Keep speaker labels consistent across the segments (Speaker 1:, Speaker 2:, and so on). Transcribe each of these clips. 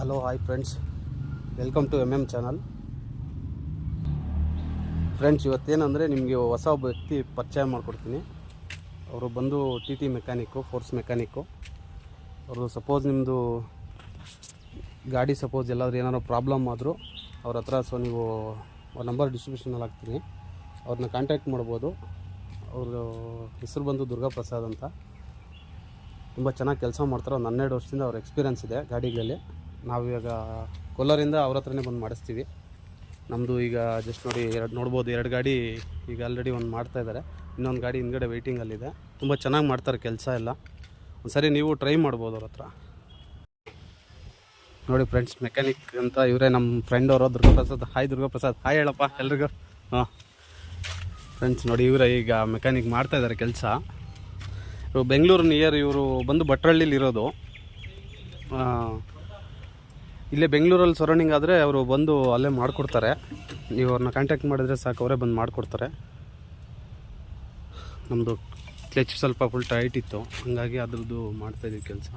Speaker 1: Hello hi friends, welcome to channel. Friends, ಇವತ್ತೇನೆಂದರೆ ನಿಮಗೆ ಹೊಸ ಒಬ್ಬ ವ್ಯಕ್ತಿ ಪರಿಚಯ ಮಾಡಿಕೊಡ್ತೀನಿ. ಅವರು ಬಂದು ಟಿ ಮೆಕ್ಯಾನಿಕ್ಕು, ಫೋರ್ಸ್ ಮೆಕ್ಯಾನಿಕ್ಕು. ಅವರು ಸಪೋಸ್ ನಿಮ್ಮದು ಗಾಡಿ ಎಲ್ಲಾದರೂ ಏನಾದ್ರು ಪ್ರಾಬ್ಲಮ್ ಆದರೂ ಅವ್ರ ಹತ್ರ ನೀವು ನಂಬರ್ ಡಿಸ್ಟ್ರಿಬ್ಯೂಷನಲ್ಲಿ ಹಾಕ್ತೀನಿ, ಅವ್ರನ್ನ ಕಾಂಟ್ಯಾಕ್ಟ್ ಮಾಡ್ಬೋದು. ಅವ್ರ ಹೆಸರು ಬಂದು ದುರ್ಗಾ ಪ್ರಸಾದ್ ಅಂತ. ತುಂಬ ಚೆನ್ನಾಗಿ ಕೆಲಸ ಮಾಡ್ತಾರೆ. ಒಂದು 12 ವರ್ಷದಿಂದ ಅವ್ರ ಎಕ್ಸ್ಪೀರಿಯನ್ಸ್ ಇದೆ ಗಾಡಿಗಳಲ್ಲಿ. ನಾವಿವಾಗ ಕೋಲಾರಿಂದ ಅವ್ರ ಹತ್ರನೇ ಬಂದು ಮಾಡಿಸ್ತೀವಿ. ನಮ್ಮದು ಈಗ ಜಸ್ಟ್ ನೋಡ್ಬೋದು 2 ಗಾಡಿ ಈಗ ಆಲ್ರೆಡಿ ಒಂದು ಮಾಡ್ತಾಯಿದ್ದಾರೆ. ಇನ್ನೊಂದು ಗಾಡಿ ಹಿಂದ್ಗಡೆ ವೆಯ್ಟಿಂಗಲ್ಲಿದೆ. ತುಂಬ ಚೆನ್ನಾಗಿ ಮಾಡ್ತಾರೆ ಕೆಲಸ ಎಲ್ಲ. ಒಂದು ಸರಿ ನೀವು ಟ್ರೈ ಮಾಡ್ಬೋದು ಅವ್ರ ಹತ್ರ. ನೋಡಿ ಫ್ರೆಂಡ್ಸ್, ಮೆಕ್ಯಾನಿಕ್ ಅಂತ ಇವರೇ ನಮ್ಮ ಫ್ರೆಂಡ್ ಅವರು, ದುರ್ಗಾ ಪ್ರಸಾದ್. ಹಾಯ್ ದುರ್ಗಾ ಪ್ರಸಾದ್, ಹಾಯ್ ಹೇಳಪ್ಪ ಎಲ್ರಿಗೂ. ಹಾಂ ಫ್ರೆಂಡ್ಸ್, ನೋಡಿ ಇವರೇ ಈಗ ಮೆಕ್ಯಾನಿಕ್ ಮಾಡ್ತಾಯಿದ್ದಾರೆ ಕೆಲಸ. ಇವರು ಬೆಂಗಳೂರು ನಿಯರ್, ಇವರು ಬಂದು ಭಟ್ರಳ್ಳಿಲಿ ಇರೋದು. ಇಲ್ಲೇ ಬೆಂಗಳೂರಲ್ಲಿ ಸರೌಂಡಿಂಗ್ ಆದರೆ ಅವರು ಬಂದು ಅಲ್ಲೇ ಮಾಡಿಕೊಡ್ತಾರೆ. ನೀವು ಅವ್ರನ್ನ ಕಾಂಟ್ಯಾಕ್ಟ್ ಮಾಡಿದ್ರೆ ಸಾಕು, ಅವರೇ ಬಂದು ಮಾಡಿಕೊಡ್ತಾರೆ. ನಮ್ಮದು ಕ್ಲಚ್ ಸ್ವಲ್ಪ ಫುಲ್ ಟೈಟ್ ಇತ್ತು, ಹಾಗಾಗಿ ಅದ್ರದ್ದು ಮಾಡ್ತಾಯಿದ್ದೀವಿ ಕೆಲಸ.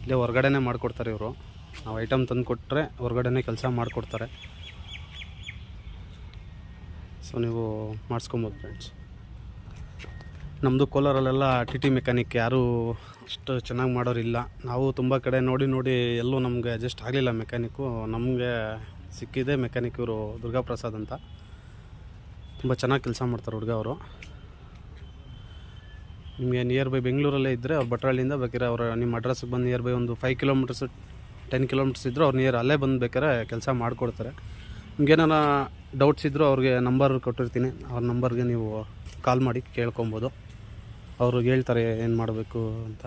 Speaker 1: ಇಲ್ಲೇ ಹೊರಗಡೆನೇ ಮಾಡಿಕೊಡ್ತಾರೆ ಇವರು. ನಾವು ಐಟಮ್ ತಂದು ಕೊಟ್ಟರೆ ಹೊರಗಡೆನೇ ಕೆಲಸ ಮಾಡಿಕೊಡ್ತಾರೆ. ಸೊ ನೀವು ಮಾಡಿಸ್ಕೊಬೋದು ಫ್ರೆಂಡ್ಸ್. ನಮ್ಮದು ಕೋಲಾರಲ್ಲೆಲ್ಲ ಟಿ ಮೆಕ್ಯಾನಿಕ್ ಯಾರೂ ಅಷ್ಟು ಚೆನ್ನಾಗಿ ಮಾಡೋರಿಲ್ಲ. ನಾವು ತುಂಬ ಕಡೆ ನೋಡಿ ಎಲ್ಲೂ ನಮಗೆ ಅಡ್ಜಸ್ಟ್ ಆಗಲಿಲ್ಲ ಮೆಕ್ಯಾನಿಕ್ಕು. ನಮಗೆ ಸಿಕ್ಕಿದೆ ಮೆಕ್ಯಾನಿಕ್ ಇವರು ದುರ್ಗಾ ಪ್ರಸಾದ್ ಅಂತ. ತುಂಬ ಚೆನ್ನಾಗಿ ಕೆಲಸ ಮಾಡ್ತಾರೆ ಹುಡುಗ ಅವರು. ನಿಮಗೆ ನಿಯರ್ ಬೈ ಬೆಂಗಳೂರಲ್ಲೇ ಇದ್ದರೆ ಅವ್ರು ಭಟ್ರಳ್ಳಿಯಿಂದ ಬೇಕಾದ್ರೆ ಅವರು ನಿಮ್ಮ ಅಡ್ರೆಸ್ಗೆ ಬಂದು ನಿಯರ್ ಬೈ ಒಂದು 5 ಕಿಲೋಮೀಟರ್ಸ್ 10 ಕಿಲೋಮೀಟರ್ಸ್ ಇದ್ದರೂ ಅವ್ರು ನಿಯರ್ ಅಲ್ಲೇ ಬಂದು ಬೇಕಾದ್ರೆ ಕೆಲಸ ಮಾಡಿಕೊಡ್ತಾರೆ. ನಿಮ್ಗೇನಾರ ಡೌಟ್ಸ್ ಇದ್ದರೂ ಅವ್ರಿಗೆ ನಂಬರ್ ಕೊಟ್ಟಿರ್ತೀನಿ, ಅವ್ರ ನಂಬರ್ಗೆ ನೀವು ಕಾಲ್ ಮಾಡಿ ಕೇಳ್ಕೊಬೋದು. ಅವ್ರಿಗೆ ಹೇಳ್ತಾರೆ ಏನು ಮಾಡಬೇಕು ಅಂತ.